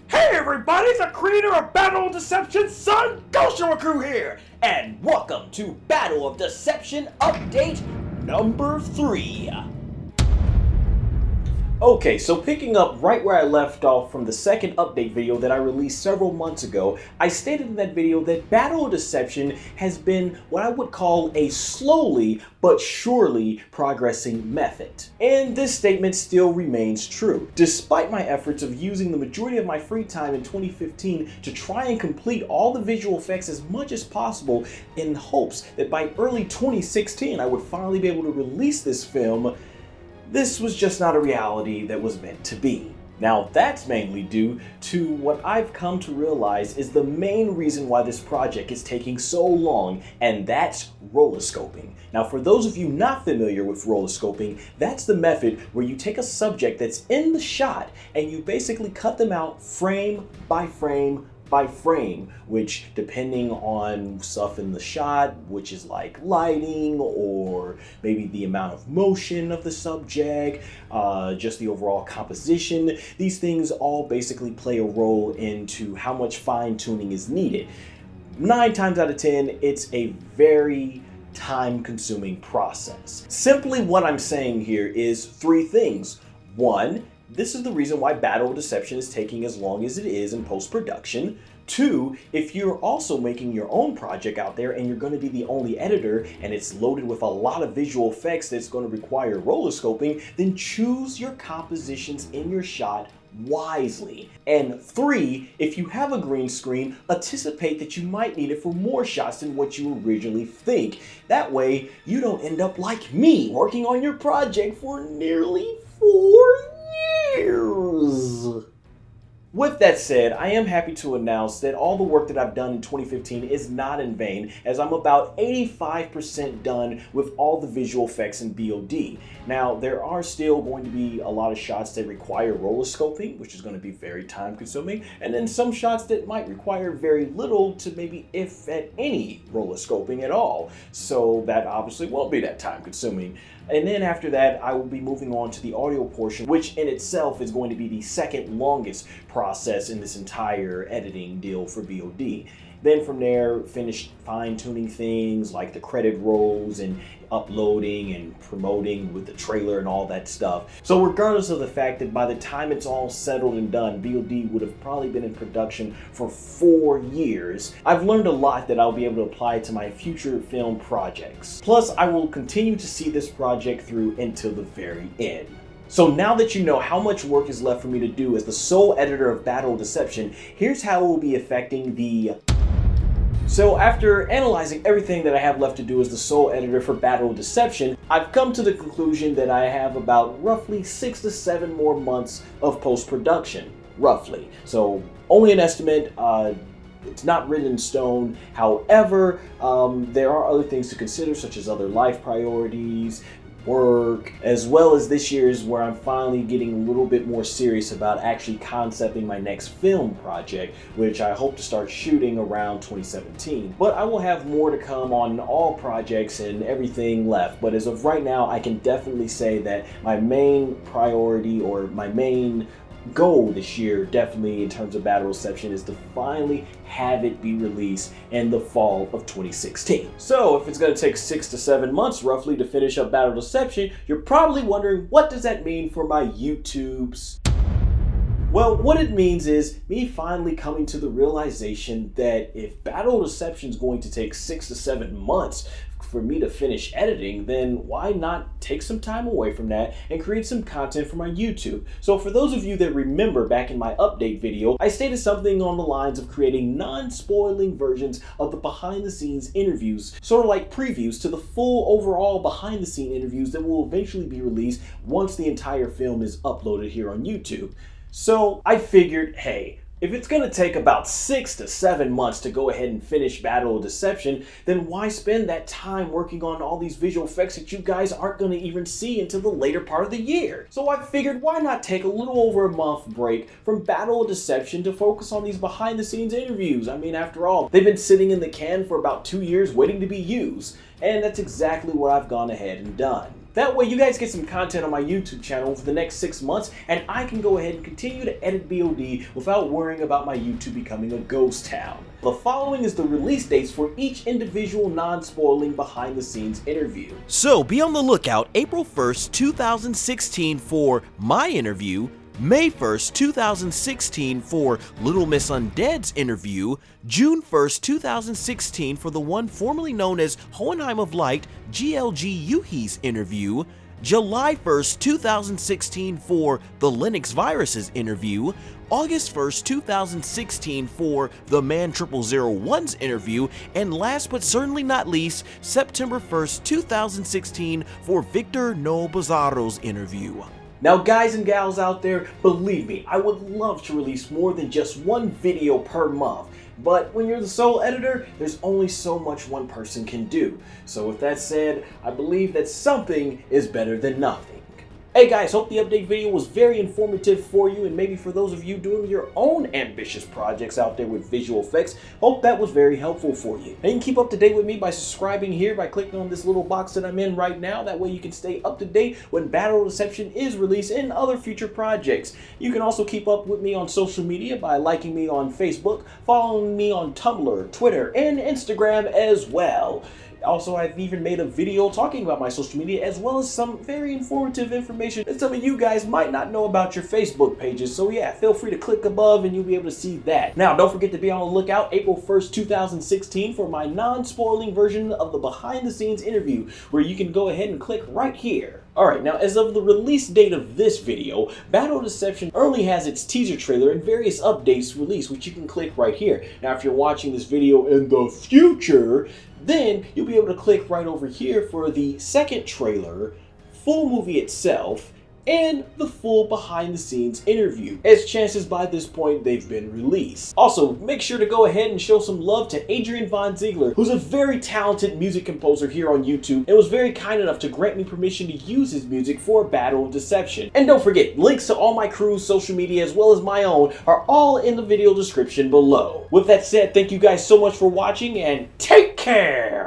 Hey everybody, the creator of Battle of Deception, Son Goshuaku here! And welcome to Battle of Deception Update number 3. Okay, so picking up right where I left off from the second update video that I released several months ago, I stated in that video that Battle of Deception has been what I would call a slowly but surely progressing method. And this statement still remains true. Despite my efforts of using the majority of my free time in 2015 to try and complete all the visual effects as much as possible in hopes that by early 2016 I would finally be able to release this film, this was just not a reality that was meant to be. Now that's mainly due to what I've come to realize is the main reason why this project is taking so long, and that's rotoscoping. Now for those of you not familiar with rotoscoping, that's the method where you take a subject that's in the shot and you basically cut them out frame by frame by frame, which depending on stuff in the shot, which is like lighting or maybe the amount of motion of the subject, just the overall composition, these things all basically play a role into how much fine-tuning is needed. 9 times out of 10, it's a very time-consuming process. Simply what I'm saying here is 3 things. 1, this is the reason why Battle of Deception is taking as long as it is in post-production. 2, if you're also making your own project out there and you're going to be the only editor and it's loaded with a lot of visual effects that's going to require rotoscoping, then choose your compositions in your shot wisely. And 3, if you have a green screen, anticipate that you might need it for more shots than what you originally think. That way, you don't end up like me, working on your project for nearly 4 years. With that said, I am happy to announce that all the work that I've done in 2015 is not in vain, as I'm about 85% done with all the visual effects in BOD. Now, there are still going to be a lot of shots that require rotoscoping, which is going to be very time consuming, and then some shots that might require very little to maybe, if at any, rotoscoping at all. So that obviously won't be that time consuming. And then after that, I will be moving on to the audio portion, which in itself is going to be the second longest process in this entire editing deal for BOD. Then from there, finish fine-tuning things like the credit rolls and uploading and promoting with the trailer and all that stuff. So regardless of the fact that by the time it's all settled and done, BOD would have probably been in production for 4 years, I've learned a lot that I'll be able to apply to my future film projects. Plus, I will continue to see this project through until the very end. So now that you know how much work is left for me to do as the sole editor of Battle of Deception, here's how it will be affecting the... So after analyzing everything that I have left to do as the sole editor for Battle of Deception, I've come to the conclusion that I have about roughly 6 to 7 more months of post-production, roughly. So only an estimate, it's not written in stone. However, there are other things to consider, such as other life priorities, work, as well as this year's where I'm finally getting a little bit more serious about actually concepting my next film project, which I hope to start shooting around 2017. But I will have more to come on all projects and everything left. But as of right now, I can definitely say that my main priority or my main goal this year, definitely in terms of Battle of Deception, is to finally have it be released in the fall of 2016. So if it's going to take 6 to 7 months roughly to finish up Battle of Deception, you're probably wondering, what does that mean for my YouTubes? Well, what it means is me finally coming to the realization that if Battle of Deception is going to take 6 to 7 months for me to finish editing, then why not take some time away from that and create some content for my YouTube? So for those of you that remember back in my update video, I stated something on the lines of creating non-spoiling versions of the behind the scenes interviews, sort of like previews to the full overall behind the scene interviews that will eventually be released once the entire film is uploaded here on YouTube. So I figured, hey, if it's going to take about 6 to 7 months to go ahead and finish Battle of Deception, then why spend that time working on all these visual effects that you guys aren't going to even see until the later part of the year? So I figured, why not take a little over a month break from Battle of Deception to focus on these behind the scenes interviews? I mean, after all, they've been sitting in the can for about 2 years waiting to be used. And that's exactly what I've gone ahead and done. That way you guys get some content on my YouTube channel for the next 6 months, and I can go ahead and continue to edit BOD without worrying about my YouTube becoming a ghost town. The following is the release dates for each individual non-spoiling behind the scenes interview. So be on the lookout April 1st, 2016 for my interview, May 1st, 2016 for Little Miss Undead's interview, June 1st, 2016 for the one formerly known as Hoheinheim of Light, GLG Yuhi's interview, July 1st, 2016 for TheLinuxVirus's interview, August 1st, 2016 for the Man 0001's interview, and last but certainly not least, September 1st, 2016 for Victor No Bizarro's interview. Now guys and gals out there, believe me, I would love to release more than just one video per month. But when you're the sole editor, there's only so much one person can do. So with that said, I believe that something is better than nothing. Hey guys, hope the update video was very informative for you, and maybe for those of you doing your own ambitious projects out there with visual effects, hope that was very helpful for you. And you can keep up to date with me by subscribing here by clicking on this little box that I'm in right now. That way you can stay up to date when Battle Deception is released and other future projects. You can also keep up with me on social media by liking me on Facebook, following me on Tumblr, Twitter, and Instagram as well. Also, I've even made a video talking about my social media as well as some very informative information that some of you guys might not know about your Facebook pages. So yeah, feel free to click above and you'll be able to see that. Now, don't forget to be on the lookout April 1st, 2016 for my non-spoiling version of the behind the scenes interview, where you can go ahead and click right here. Alright, now as of the release date of this video, Battle Deception only has its teaser trailer and various updates released, which you can click right here. Now if you're watching this video in the future, then you'll be able to click right over here for the second trailer, full movie itself, and the full behind the scenes interview, as chances by this point they've been released. Also, make sure to go ahead and show some love to Adrian von Ziegler, who's a very talented music composer here on YouTube and was very kind enough to grant me permission to use his music for Battle of Deception. And don't forget, links to all my crew's social media as well as my own are all in the video description below. With that said, thank you guys so much for watching and take care!